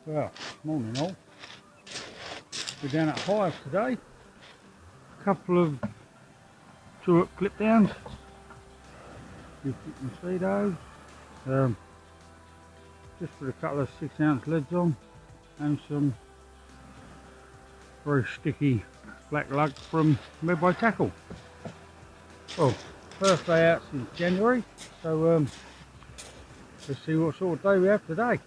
Well, morning all. We're down at Hythe today. A couple of turret clip downs. If you can see those. Just with a couple of 6-ounce leads on and some very sticky black lug from Midway Tackle. Well, first day out since January, so let's see what sort of day we have today.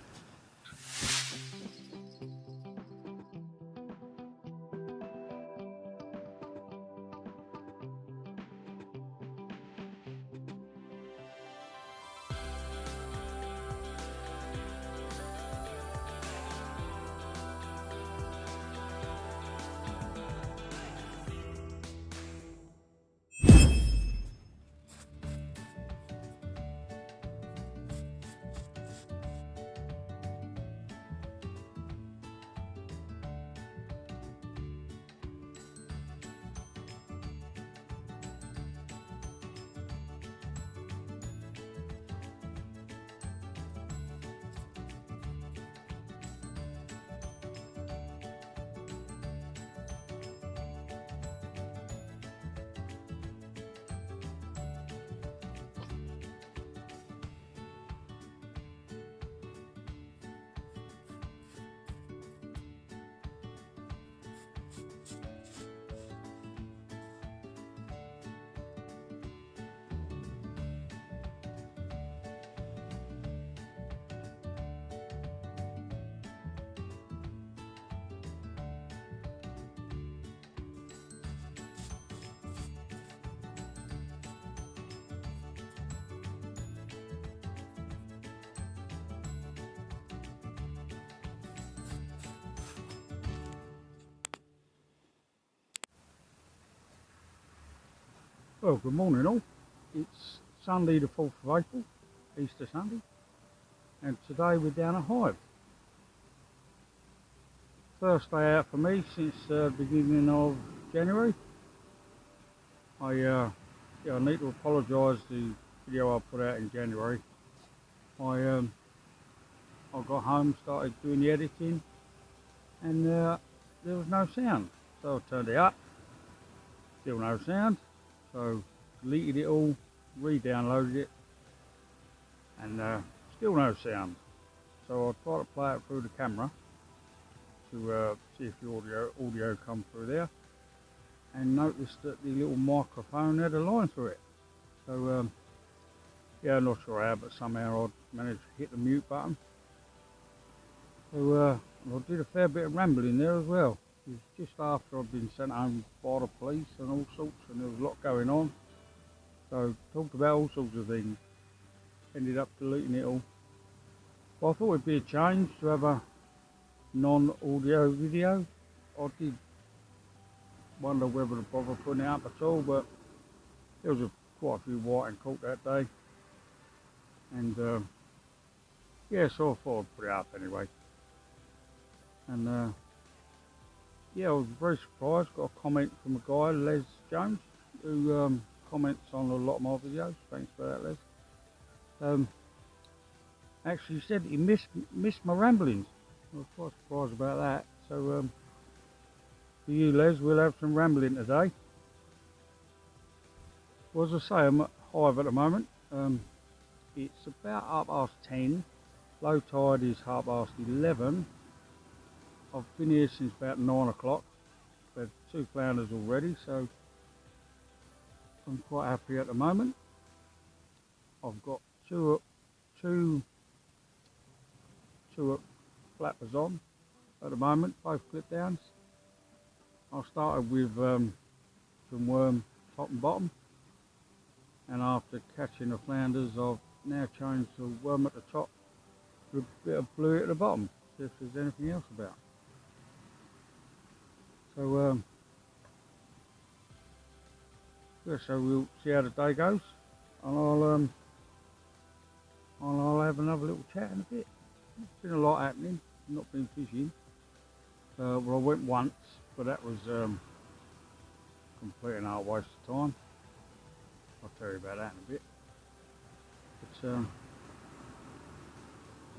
Well, good morning all. It's Sunday the 4th of April, Easter Sunday, and today we're down at Hythe. First day out for me since the beginning of January. I need to apologise the video I put out in January. I got home, started doing the editing, and there was no sound. So I turned it up, still no sound. So deleted it all, re-downloaded it, and still no sound. So I tried to play it through the camera to see if the audio come through there, and noticed that the little microphone had a line through it. So yeah, I'm not sure how, but somehow I managed to hit the mute button. So I did a fair bit of rambling there as well. It was just after I'd been sent home by the police and all sorts, and there was a lot going on. So talked about all sorts of things. Ended up deleting it all. Well, I thought it'd be a change to have a non-audio video. I did wonder whether to bother putting it up at all, but there was quite a few whiting caught that day. And yeah, so I thought I'd put it up anyway. And yeah, I was very surprised. Got a comment from a guy, Les Jones, who comments on a lot of my videos. Thanks for that, Les. Actually said he missed my ramblings. I was quite surprised about that. So for you, Les, we'll have some rambling today. Well, as I say, I'm at Hythe at the moment. It's about 10:30. Low tide is 11:30. I've been here since about 9 o'clock. I've had 2 flounders already, so I'm quite happy at the moment. I've got two flappers on at the moment, both clip downs. I started with some worm top and bottom, and after catching the flounders, I've now changed to worm at the top with a bit of blue at the bottom, see if there's anything else about. So yeah, so we'll see how the day goes, and I'll have another little chat in a bit. There's been a lot happening. I've not been fishing. Well, I went once, but that was complete and utter waste of time. I'll tell you about that in a bit. But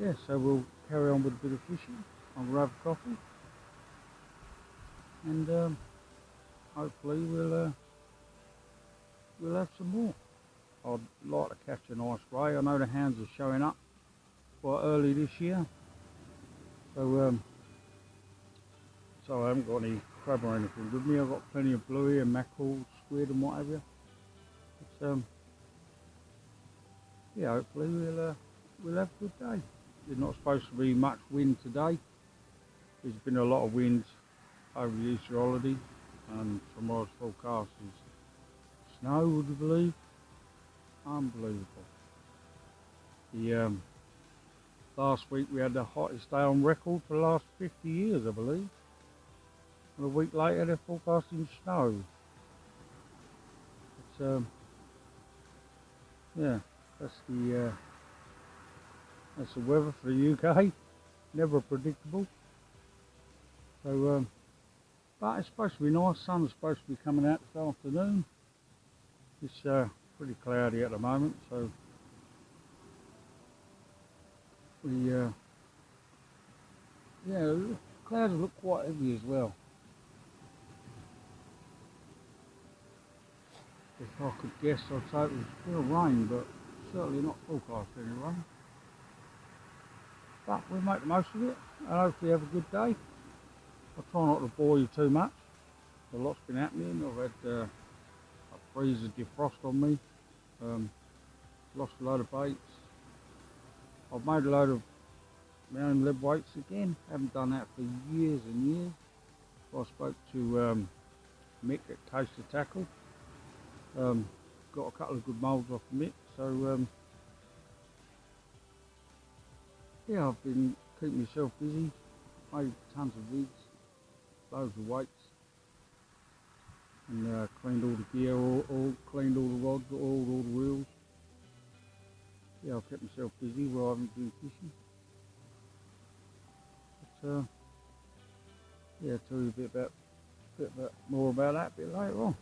yeah, so we'll carry on with a bit of fishing. I'll grab a coffee, and hopefully we'll have some more. I'd like to catch a nice ray. I know the hounds are showing up quite early this year, so I haven't got any crab or anything with me. I've got plenty of bluey and mackerel, squid and what have you. But yeah, hopefully we'll have a good day. There's not supposed to be much wind today. There's been a lot of wind over the Easter holiday, and tomorrow's forecast is snow, would you believe? Unbelievable. The last week we had the hottest day on record for the last 50 years, I believe. And a week later they're forecasting snow. It's yeah, that's the weather for the UK. Never predictable. So but it's supposed to be nice. Sun's supposed to be coming out this afternoon. It's pretty cloudy at the moment, so we yeah, the clouds look quite heavy as well. If I could guess, I'd say it was still rain, but certainly not forecast any rain. But we'll make the most of it and hopefully have a good day. I'll try not to bore you too much. A lot's been happening. I've had a freezer defrost on me. Lost a load of baits. I've made a load of my own lead weights again. Haven't done that for years and years. I spoke to Mick at Taste of Tackle. Got a couple of good moulds off Mick. So yeah, I've been keeping myself busy. Made tons of vids, loads of weights, and cleaned all the gear, cleaned all the rods, all the wheels. Yeah, I've kept myself busy while I haven't been fishing. But yeah, I'll tell you a bit more about that a bit later on.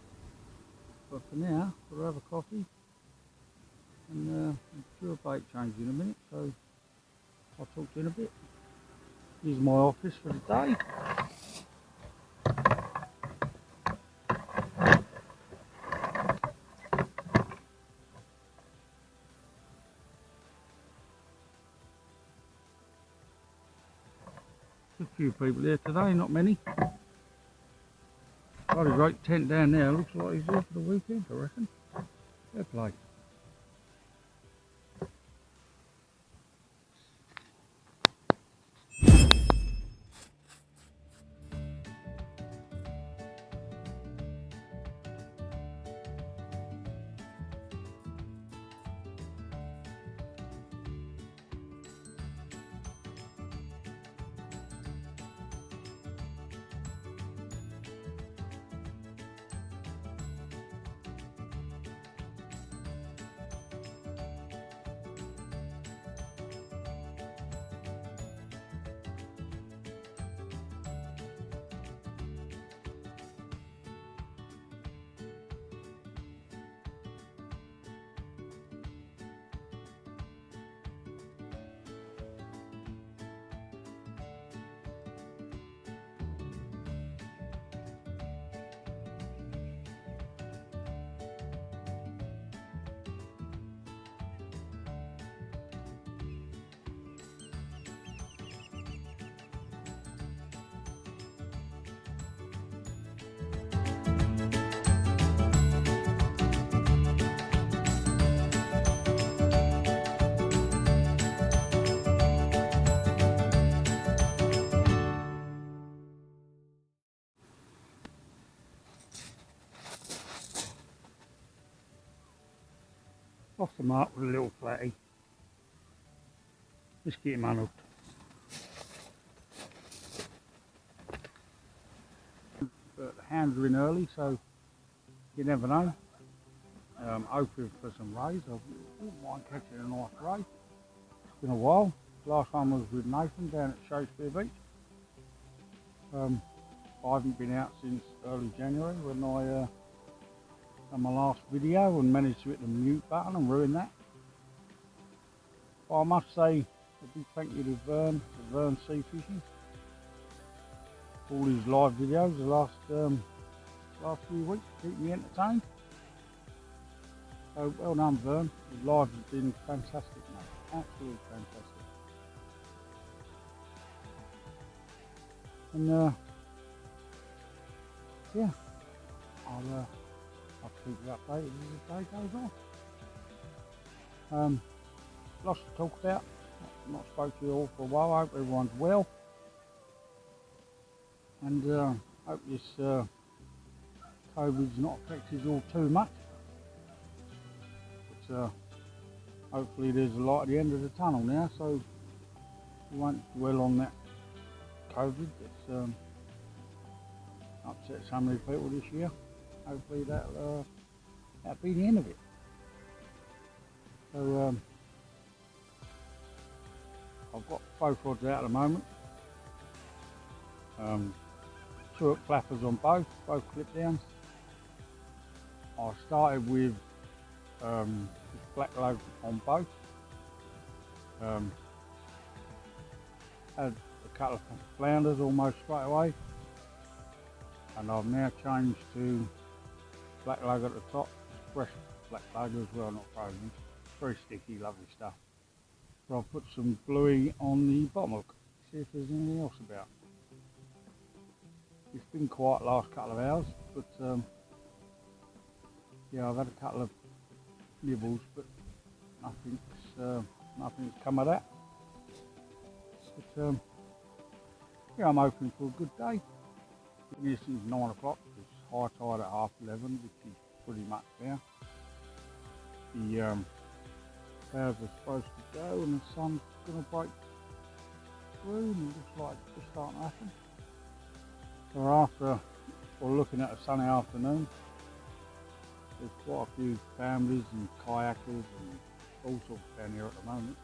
But for now, we'll have a coffee and do a bait change in a minute. So I'll talk to you in a bit. Here's my office for the day. A few people here today, not many. Got a great tent down there. Looks like he's here for the weekend, I reckon. Fair play. Off the mark with a little flatty. Just get him unhooked. But the hounds are in early, so you never know. Hoping for some rays. I wouldn't mind catching a nice ray. It's been a while. Last time was with Nathan down at Shakespeare Beach. I haven't been out since early January when I done my last video and managed to hit the mute button and ruin that. But I must say a big thank you to Vern Sea Fishing. all his live videos the last few weeks, keep me entertained. So well done, Vern. His live has been fantastic, mate. Absolutely fantastic. And yeah, I'll keep you updated as the day goes on. Lots to talk about. Not spoke to you all for a while. I hope everyone's well. And hope this COVID's not affected you all too much. But hopefully there's a light at the end of the tunnel now, so we won't dwell on that COVID. It's upset so many people this year. Hopefully that'll be the end of it. So I've got both rods out at the moment. 2 up flappers on both clip downs. I started with just black lug on both. Had a couple of flounders almost straight away, and I've now changed to black lug at the top, fresh black lug as well, not frozen. Very sticky, lovely stuff. So I'll put some bluey on the bottom hook, see if there's anything else about. It's been quiet the last couple of hours, but yeah, I've had a couple of nibbles, but nothing's come of that. But yeah, I'm hoping for a good day. Been here since 9 o'clock. It's high tide at 11:30, which is pretty much now. The clouds are supposed to go and the sun's going to break through, and it looks like it's just starting to happen. So we're looking at a sunny afternoon. There's quite a few families and kayakers and all sorts down here at the moment.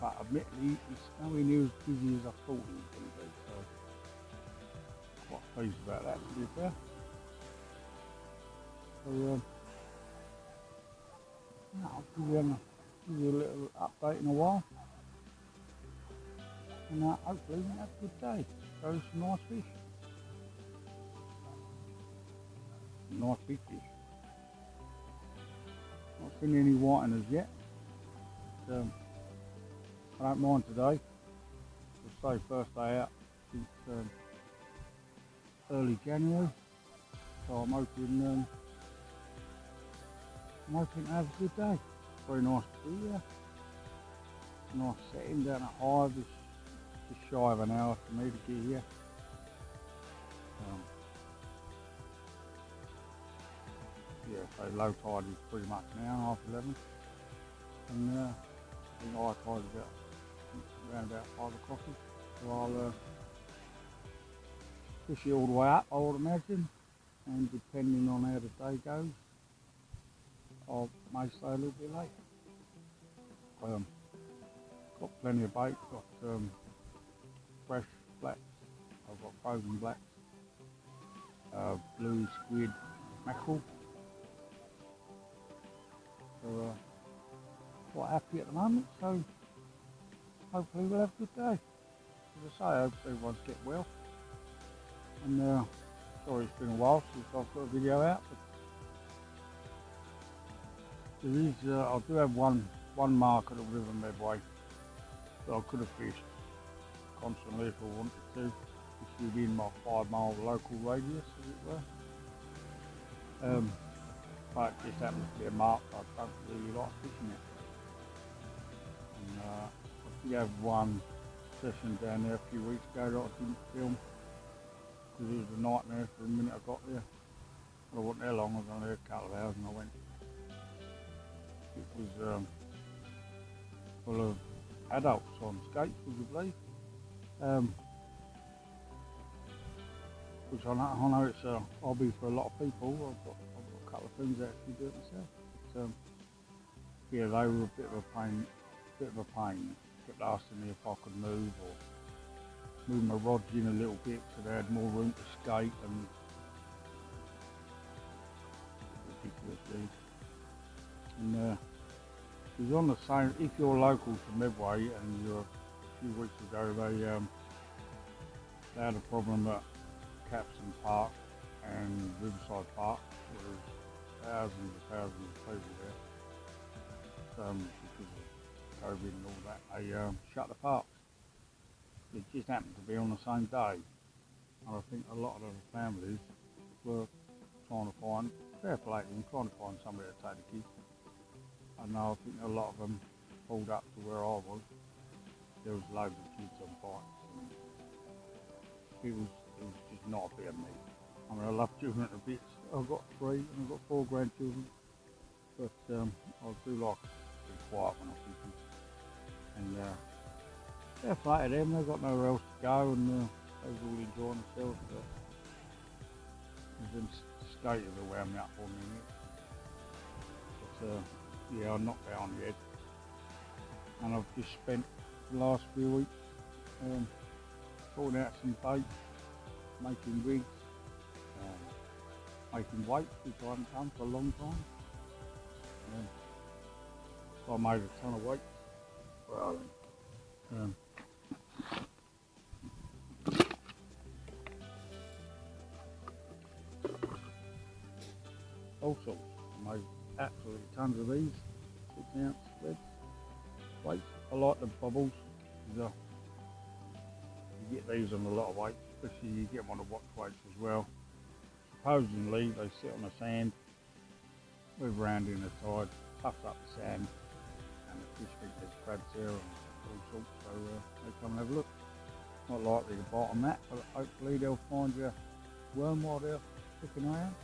But admittedly, it's nowhere near as busy as I thought it was going to be, so quite pleased about that, to be fair. So I'll give you a little update in a while, and hopefully we have a good day. Those some nice fish. Nice big fish. Not seen any whiteners yet. But, I don't mind today. We'll say first day out since early January. So I'm hoping to have a good day. Very nice to be here. Nice setting down at Hythe. Just shy of an hour for me to get here. Yeah, so low tide is pretty much now, 11:30. And I think high tide is around about 5 o'clock. So I'll fish it all the way up, I would imagine. And depending on how the day goes, I may stay a little bit later. Got plenty of bait, got fresh blacks, I've got frozen blacks, blue squid, mackerel. So quite happy at the moment, so hopefully we'll have a good day. As I say, I hope everyone's get well. And sorry it's been a while since I've got a video out, but there is, I do have one mark at the River Medway that I could have fished constantly if I wanted to. It's within my 5-mile local radius, as it were. But it just happens to be a mark I don't really like fishing it. And I did have one session down there a few weeks ago that I didn't film because it was a nightmare for the minute I got there. I wasn't there long, I was only there a couple of hours and I went. It was full of adults on skates, would you believe? Which I know it's a hobby for a lot of people. I've got a couple of friends that actually do it myself. But, yeah, they were a bit of a pain. Kept asking me if I could move my rods in a little bit so they had more room to skate, and ridiculous, really. And it was on the same, if you're local to Medway, and you're a few weeks ago They had a problem at Capstan Park and Riverside Park. There was thousands of people there. Because of COVID and all that, they shut the parks. It just happened to be on the same day. And I think a lot of the families were trying to find, fair play to them, trying to find somewhere to take the kids. I know, I think a lot of them pulled up to where I was. There was loads of kids on bikes. And it was just not a bit of me. I mean, I love children to bits. I've got 3 and I've got 4 grandchildren. But I do like to be quiet when I see them. And fair play to them, they've got nowhere else to go and they was all enjoying themselves. But them skaters are wound me up for me. But yeah, I knocked out on the head. And I've just spent the last few weeks sorting out some bait, making rigs, making weights, which I haven't done for a long time. So I made a ton of weights. Well, all sorts. I made absolutely tons of these 6-ounce threads, weights. I like the bubbles. You get these on a lot of weights, especially you get them on the watch weights as well. Supposedly they sit on the sand, move around in the tide, puffs up the sand, and the fish think there's crabs there and all sorts, so they come and have a look. Not likely to bite on that, but hopefully they'll find you worm while they're looking around.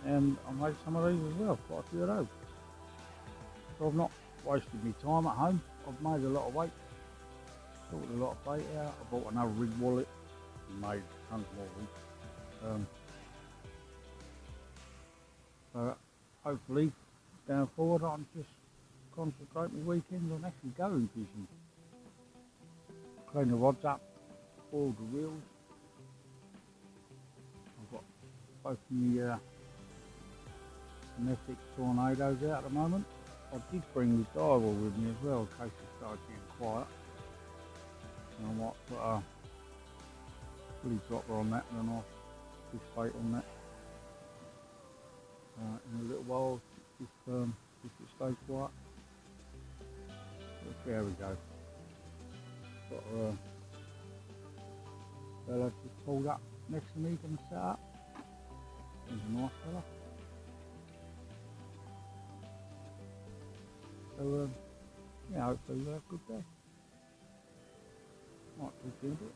And I made some of these as well, quite a few of those. So I've not wasted my time at home. I've made a lot of weight, sorted a lot of bait out. I bought another rig wallet and made tons more rigs. So hopefully going forward I can just concentrate my weekends on actually going fishing. Clean the rods up, oil the reels. I've got both my domestic tornadoes out at the moment. I did bring the diver with me as well in case it started getting quiet. And I might put a fully dropper on that and a nice fish bait on that in a little while if it stays quiet. Let's see how we go. Got a fella just pulled up next to me, going to set up. He's a nice fella. So yeah, hopefully we'll have a good day. Might talk to you a bit.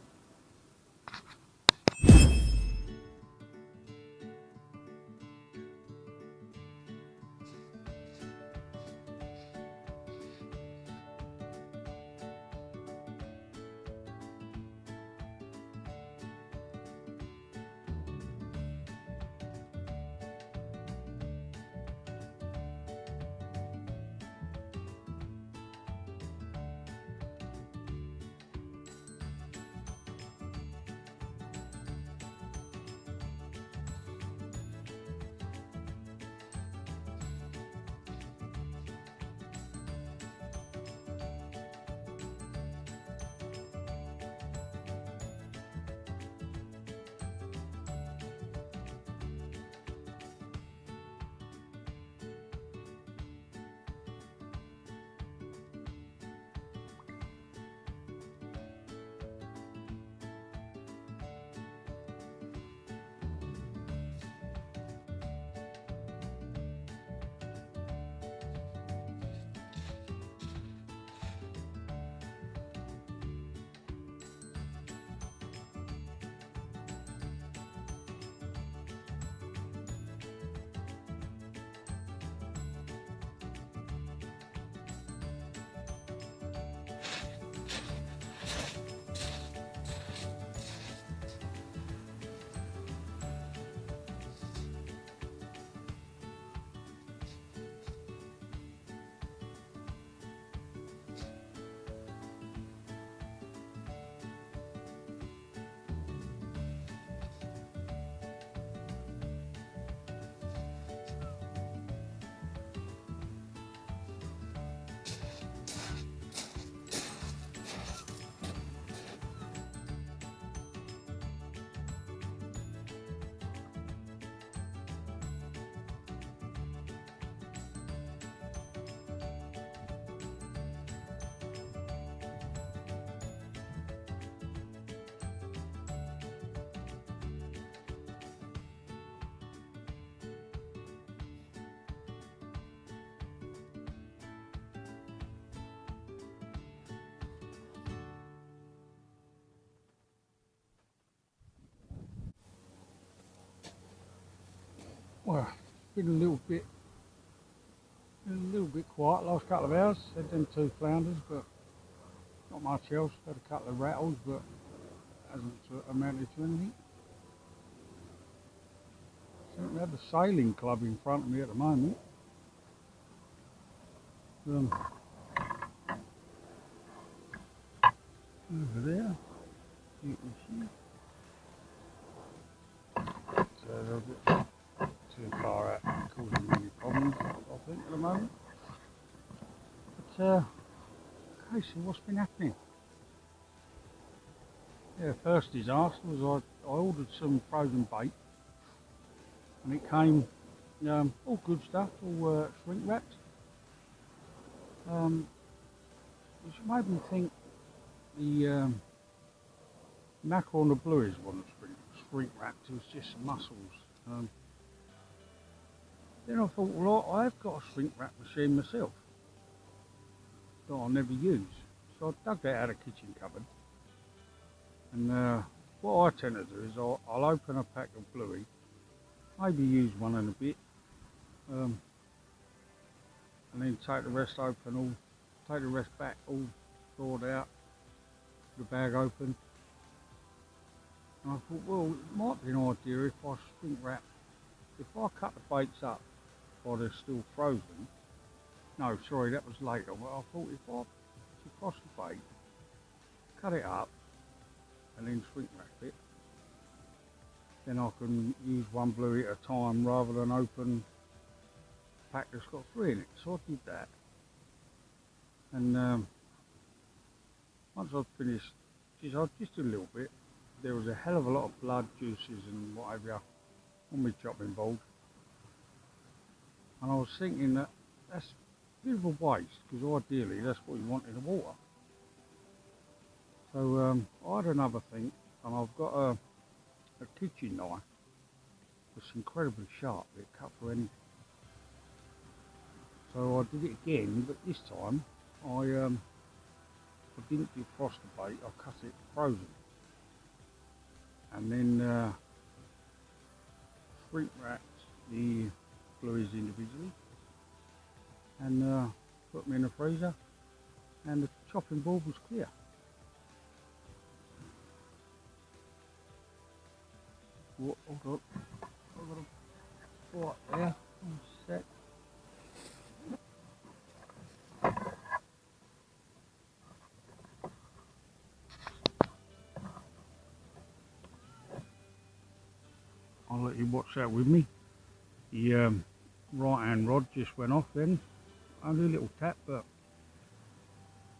Well, it's been a little bit quiet last couple of hours. Had them 2 flounders, but not much else. Had a couple of rattles, but hasn't amounted to anything. So we have the sailing club in front of me at the moment. Over there, you can see. So they're a bit too far out, causing many problems, I think, at the moment. But okay, so what's been happening? Yeah, first disaster was I ordered some frozen bait, and it came all good stuff, all shrink wrapped. Which made me think the mackerel and the blueies wasn't shrink wrapped, it was just some mussels. Then I thought, well, I've got a shrink wrap machine myself that I never use. So I dug that out of the kitchen cupboard. And what I tend to do is I'll open a pack of bluey, maybe use one in a bit, and then take the rest open, take the rest back, all thawed out, the bag open. And I thought, well, it might be an idea if I shrink wrap, if I cut the baits up while they're still frozen. No, sorry, that was later. Well, I thought if I defrost the bait, cut it up, and then shrink wrap it, then I can use one bluey at a time rather than open a pack that's got 3 in it. So I did that. And once I'd finished, just a little bit, there was a hell of a lot of blood, juices and whatever on my chopping board. And I was thinking that that's a bit of a waste, because ideally that's what you want in the water. So I had another think, and I've got a kitchen knife that's incredibly sharp. It cut through anything. So I did it again, but this time I didn't defrost the bait. I cut it frozen, and then shrink wrapped the blueies individually, and put them in the freezer, and the chopping board was clear. Hold on, I've got a pot there, one sec. I'll let you watch that with me. The right hand rod just went off then, only a little tap, but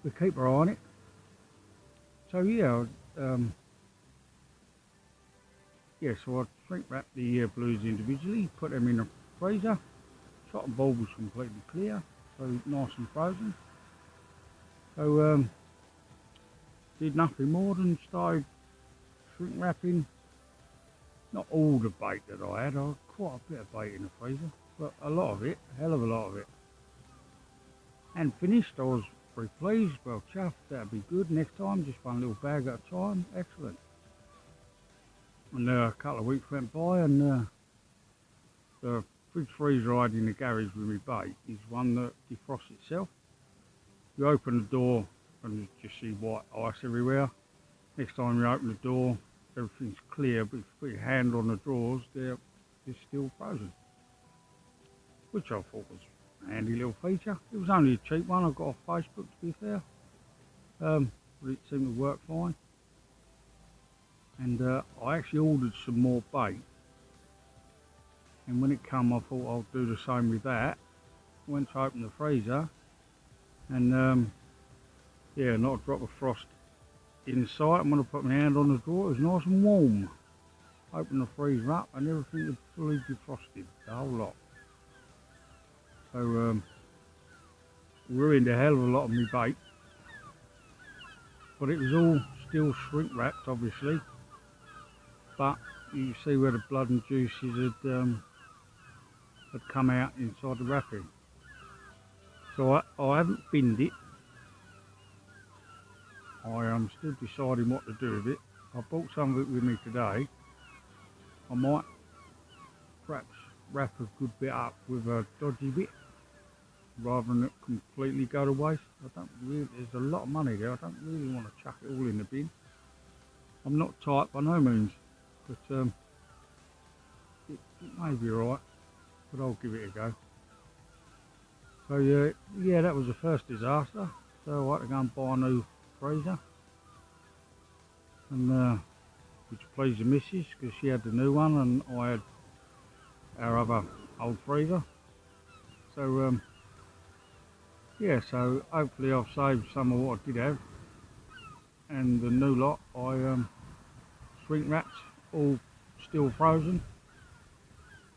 we keep our eye on it. So yeah, so I shrink wrap the blues individually, put them in the freezer. Chopping board was completely clear, so nice and frozen. So did nothing more than started shrink wrapping. Not all the bait that I had quite a bit of bait in the freezer, but a lot of it, a hell of a lot of it. And finished, I was very pleased, well chuffed, that'd be good next time, just one little bag at a time, excellent. And a couple of weeks went by, and the fridge freezer I had in the garage with my bait is one that defrosts itself. You open the door and you just see white ice everywhere. Next time you open the door, everything's clear, but if you put your hand on the drawers, they're still frozen. Which I thought was a handy little feature. It was only a cheap one I got off Facebook, to be fair. But it seemed to work fine. And I actually ordered some more bait. And when it came, I thought I'll do the same with that. Went to open the freezer, and yeah, not a drop of frost in sight. And when I put my hand on the drawer, it was nice and warm. Opened the freezer up, and everything was fully defrosted, the whole lot. So ruined a hell of a lot of my bait, but it was all still shrink wrapped, obviously. But you see where the blood and juices had come out inside the wrapping. So I haven't binned it. I am still deciding what to do with it. I bought some of it with me today. I might perhaps wrap a good bit up with a dodgy bit rather than it completely go to waste. I don't really, there's a lot of money there. I don't really want to chuck it all in the bin. I'm not tight by no means, but it may be alright, but I'll give it a go. So yeah, that was the first disaster. So I had to go and buy a new freezer, and which pleased the missus because she had the new one and I had our other old freezer. So yeah, so hopefully I've saved some of what I did have, and the new lot I shrink wrapped, all still frozen,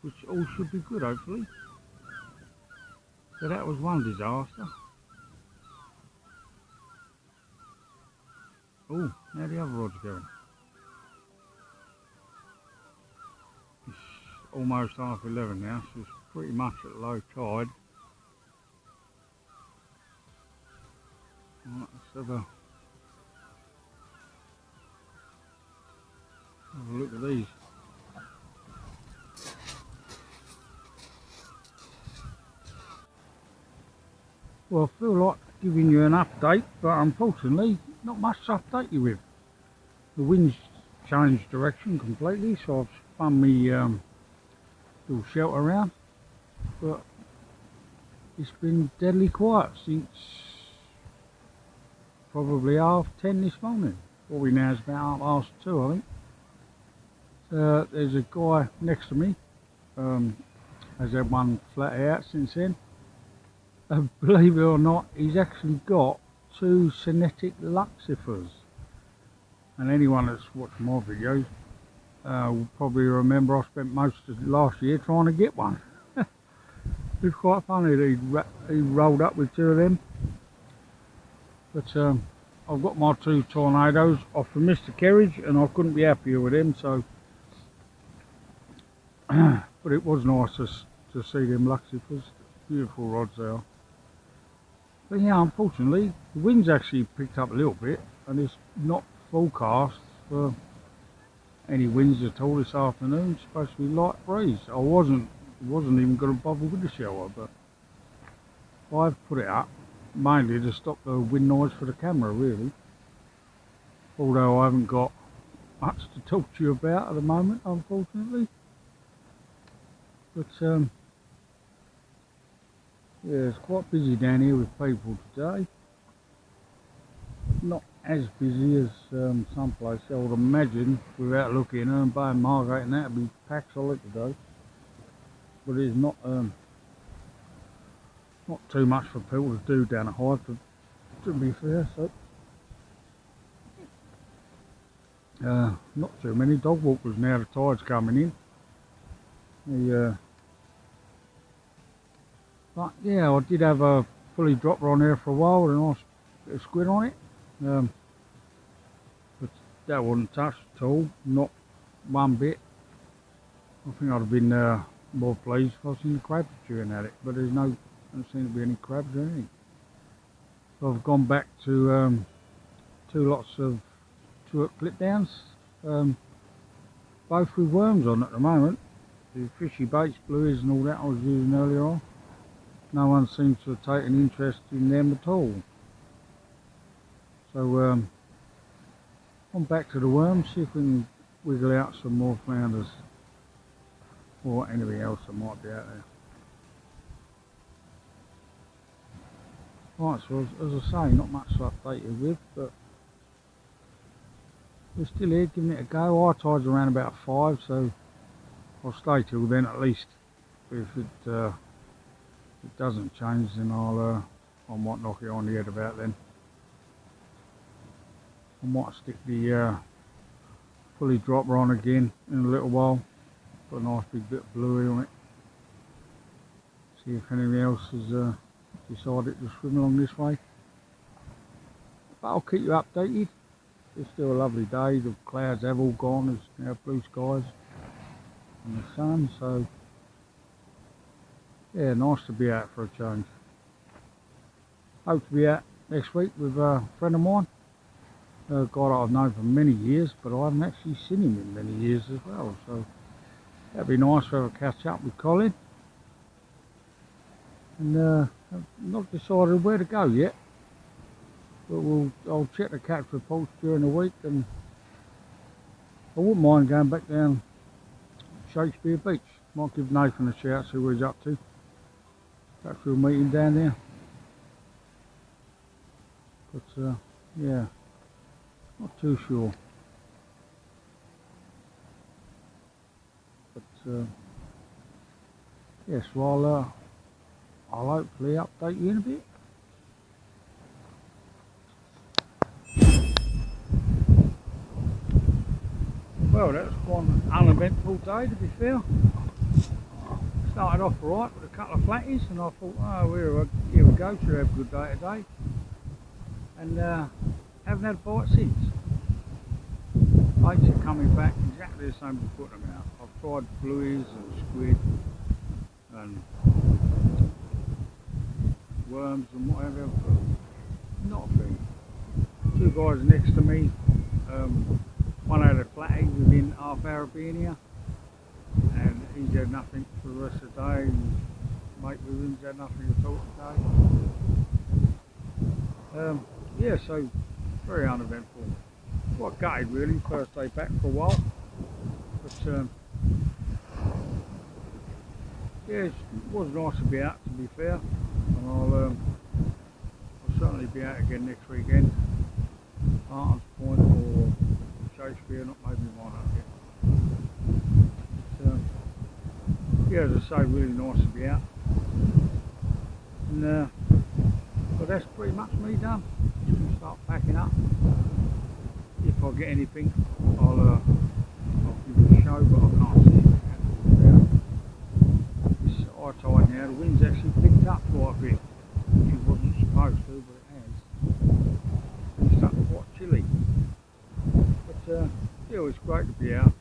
which all should be good hopefully. So that was one disaster. Oh, now the other rod's going. It's almost 11:30 now, so it's pretty much at low tide. Right, let's have a look at these. Well, I feel like giving you an update, but unfortunately not much to update you with. The wind's changed direction completely, so I've spun me little shelter around, but it's been deadly quiet since probably 10:30 this morning. What we now is about 2:30, I think. There's a guy next to me, has had one flat out since then. Believe it or not, he's actually got 2 synthetic lucifers, and anyone that's watched my videos will probably remember I spent most of last year trying to get one. It's quite funny that he rolled up with 2 of them. But I've got my 2 tornadoes off from Mr. Kerridge, and I couldn't be happier with them. So, but it was nice to see them lucifers. Beautiful rods they are. But yeah, unfortunately, the wind's actually picked up a little bit, and it's not forecast for any winds at all this afternoon. It's supposed to be light breeze. I wasn't even going to bother with the shower, but I've put it up mainly to stop the wind noise for the camera, really. Although I haven't got much to talk to you about at the moment, unfortunately. But yeah, it's quite busy down here with people today. Not as busy as some places. I would imagine, without looking, Bay and Margate and that would be packed solid today. But it's not too much for people to do down at Hythe, to be fair. So not too many dog walkers now. The tide's coming in. But yeah, I did have a fully dropper on there for a while with a nice bit of squid on it. But that wasn't touched at all, not one bit. I think I'd have been more pleased if I'd seen the crabs chewing at it, but there don't seem to be any crabs or anything. So I've gone back to 2 lots of clip downs, both with worms on at the moment. The fishy baits, blueies and all that I was using earlier on. No one seems to have taken interest in them at all. So on back to the worms, see if we can wiggle out some more flounders or anything else that might be out there. Right, so as I say, not much to update you with, but we're still here giving it a go. High tide's around about 5, so I'll stay till then at least. If it doesn't change, then I might knock it on the head about then. I might stick the fully dropper on again in a little while. Put a nice big bit of bluey on it. See if anything else has decided to swim along this way. But I'll keep you updated. It's still a lovely day. The clouds have all gone. There's now blue skies and the sun. So yeah, nice to be out for a change. Hope to be out next week with a friend of mine. A guy that I've known for many years, but I haven't actually seen him in many years as well. So That'd be nice to have a catch up with Colin. And I've not decided where to go yet, but I'll check the catch reports during the week, and I wouldn't mind going back down Shakespeare Beach. Might give Nathan a shout, see what he's up to. Perhaps we'll meet him down there. But yeah, not too sure. But yes, well, I'll hopefully update you in a bit. Well, that was quite an uneventful day, to be fair. Started off right with a couple of flatties, and I thought, oh, here we go, should have a good day today. And haven't had a bite since. Baits are coming back exactly the same as putting them out. I've tried blueies and squid and worms and whatever, but not a thing. Two guys next to me, one had a flatty within half hour of being here, and he's had nothing for the rest of the day. Mate with him's had nothing at all today. Yeah, so very uneventful. Quite gutted really, first day back for a while. But yeah, it was nice to be out, to be fair. And I'll certainly be out again next weekend. Martin's Point or Shakespeare, not maybe mine up yet. But, yeah, as I say, really nice to be out. And but that's pretty much me done. Just gonna start packing up. If I get anything, I'll give you a show, but I can't see it. It's high tide now. The wind's actually picked up quite a bit, which it wasn't supposed to, but it has. It's starting quite chilly. But yeah, it's great to be out.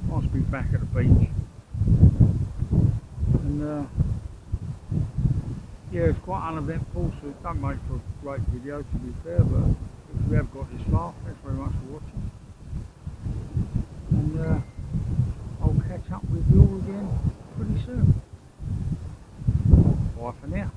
Nice to be back at the beach. And yeah, it's quite uneventful, so it don't make for a great video, to be fair, but if you have got this far, thanks very much for watching. And I'll catch up with you all again pretty soon. Bye for now.